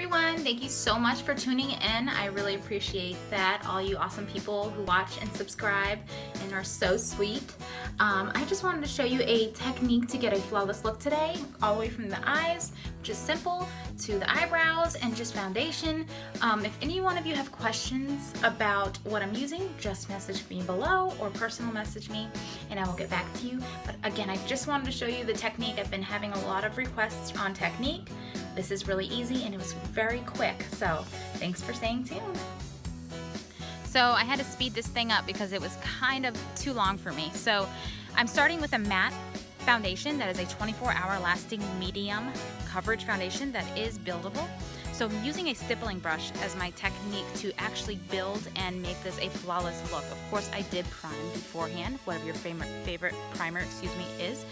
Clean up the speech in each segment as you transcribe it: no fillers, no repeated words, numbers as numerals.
everyone. Thank you so much for tuning in. I really appreciate that. All you awesome people who watch and subscribe and are so sweet. I just wanted to show you a technique to get a flawless look today, all the way from the eyes, which is simple, to the eyebrows and just foundation. If any one of you have questions about what I'm using, just message me below or personal message me and I will get back to you. But again, I just wanted to show you the technique. I've been having a lot of requests on technique. This is really easy and it was very quick, so thanks for staying tuned. So I had to speed this thing up because it was kind of too long for me. So I'm starting with a matte foundation that is a 24-hour lasting medium coverage foundation that is buildable. So I'm using a stippling brush as my technique to actually build and make this a flawless look. Of course, I did prime beforehand, whatever your favorite primer, is.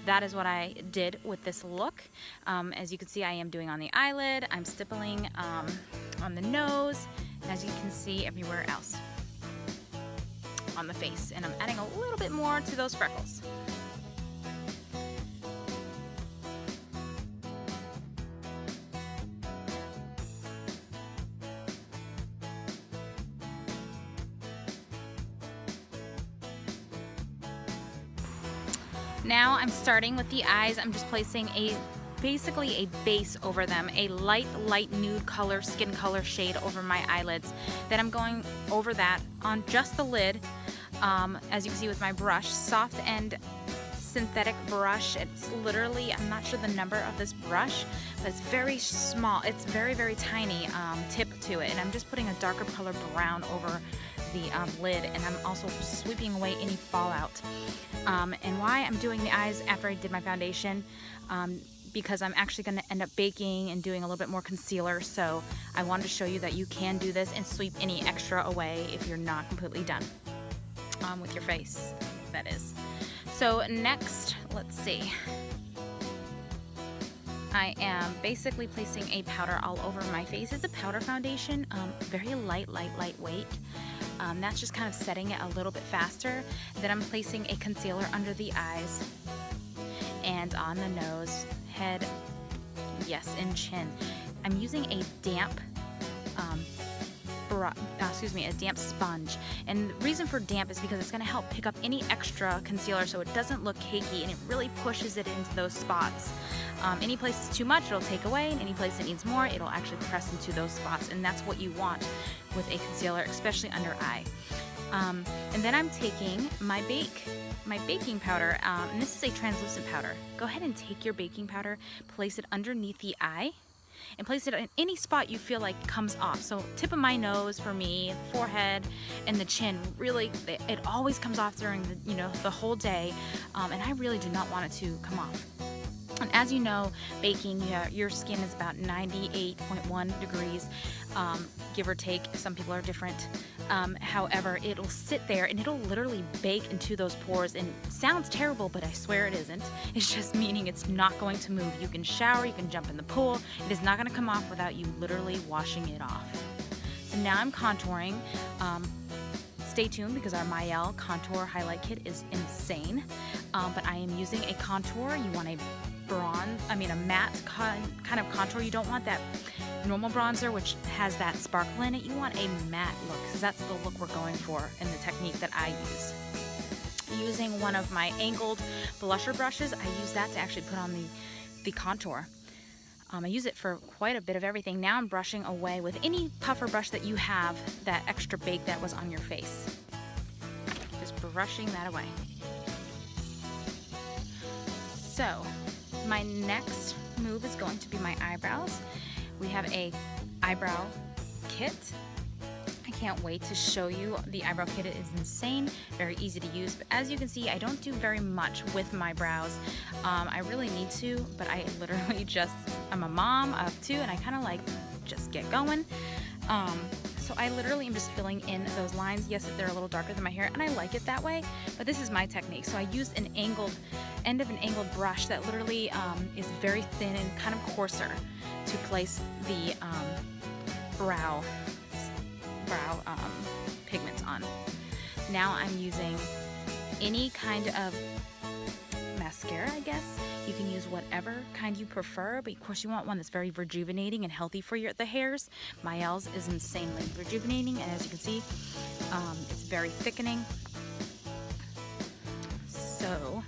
That is what I did with this look. As you can see, I am doing on the eyelid. I'm stippling on the nose, and as you can see, everywhere else on the face. And I'm adding a little bit more to those freckles. Now I'm starting with the eyes. I'm just placing basically a base over them, a light nude color, skin color shade over my eyelids. Then I'm going over that on just the lid, as you can see with my brush, soft and synthetic brush. It's literally, I'm not sure the number of this brush, but it's very small. It's very tiny tip to it, and I'm just putting a darker color brown over the lid, and I'm also sweeping away any fallout. And why I'm doing the eyes after I did my foundation, because I'm actually going to end up baking and doing a little bit more concealer, so I wanted to show you that you can do this and sweep any extra away if you're not completely done with your face, that is. So next, let's see. I am basically placing a powder all over my face. It's a powder foundation, very lightweight. That's just kind of setting it a little bit faster. Then I'm placing a concealer under the eyes and on the nose, head, yes, and chin. I'm using a damp a damp sponge, and the reason for damp is because it's going to help pick up any extra concealer so it doesn't look cakey, and it really pushes it into those spots. Any place it's too much, it'll take away, and any place it needs more, it'll actually press into those spots, and that's what you want with a concealer, especially under eye. And then I'm taking my baking powder, and this is a translucent powder. Go ahead and take your baking powder, place it underneath the eye, and place it in any spot you feel like comes off. So tip of my nose for me, forehead, and the chin. Really, it always comes off during the whole day, and I really do not want it to come off. And as you know, baking, your skin is about 98.1 degrees, give or take. Some people are different. However, it'll sit there and it'll literally bake into those pores, and it sounds terrible, but I swear it isn't. It's just meaning it's not going to move. You can shower, you can jump in the pool. It is not going to come off without you literally washing it off. So now I'm contouring. Stay tuned because our Mielle Contour Highlight Kit is insane. But I am using a contour. You want a matte kind of contour. You don't want that normal bronzer which has that sparkle in it. You want a matte look, because that's the look we're going for in the technique that I use. Using one of my angled blusher brushes, I use that to actually put on the contour. I use it for quite a bit of everything. Now I'm brushing away with any puffer brush that you have that extra bake that was on your face. Just brushing that away. So my next move is going to be my eyebrows. We have a eyebrow kit. I can't wait to show you the eyebrow kit. It is insane, very easy to use. But as you can see, I don't do very much with my brows. I really need to, but I literally I'm a mom of two, and I kind of like just get going. So I literally am just filling in those lines. Yes, they're a little darker than my hair, and I like it that way, but this is my technique. So I used an end of an angled brush that literally is very thin and kind of coarser to place the brow pigments on. Now I'm using any kind of mascara, I guess. You can use whatever kind you prefer, but of course you want one that's very rejuvenating and healthy for the hairs. Mielle's is insanely rejuvenating, and as you can see, it's very thickening. So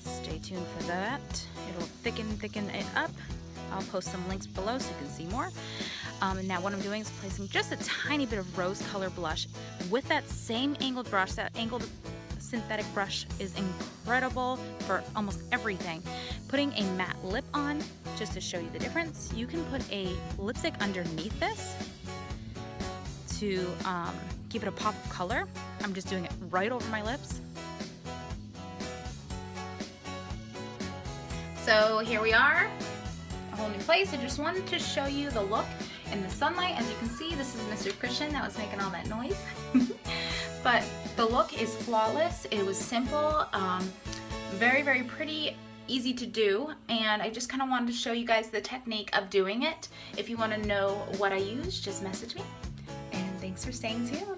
stay tuned for that. It'll thicken it up. I'll post some links below so you can see more. And now what I'm doing is placing just a tiny bit of rose color blush with that same angled brush. That angled synthetic brush is incredible for almost everything. Putting a matte lip on, just to show you the difference. You can put a lipstick underneath this to give it a pop of color. I'm just doing it right over my lips. So here we are, a whole new place. I just wanted to show you the look in the sunlight. As you can see, this is Mr. Christian that was making all that noise. But the look is flawless. It was simple, very, very pretty, easy to do, and I just kind of wanted to show you guys the technique of doing it. If you want to know what I use, just message me. And thanks for staying tuned.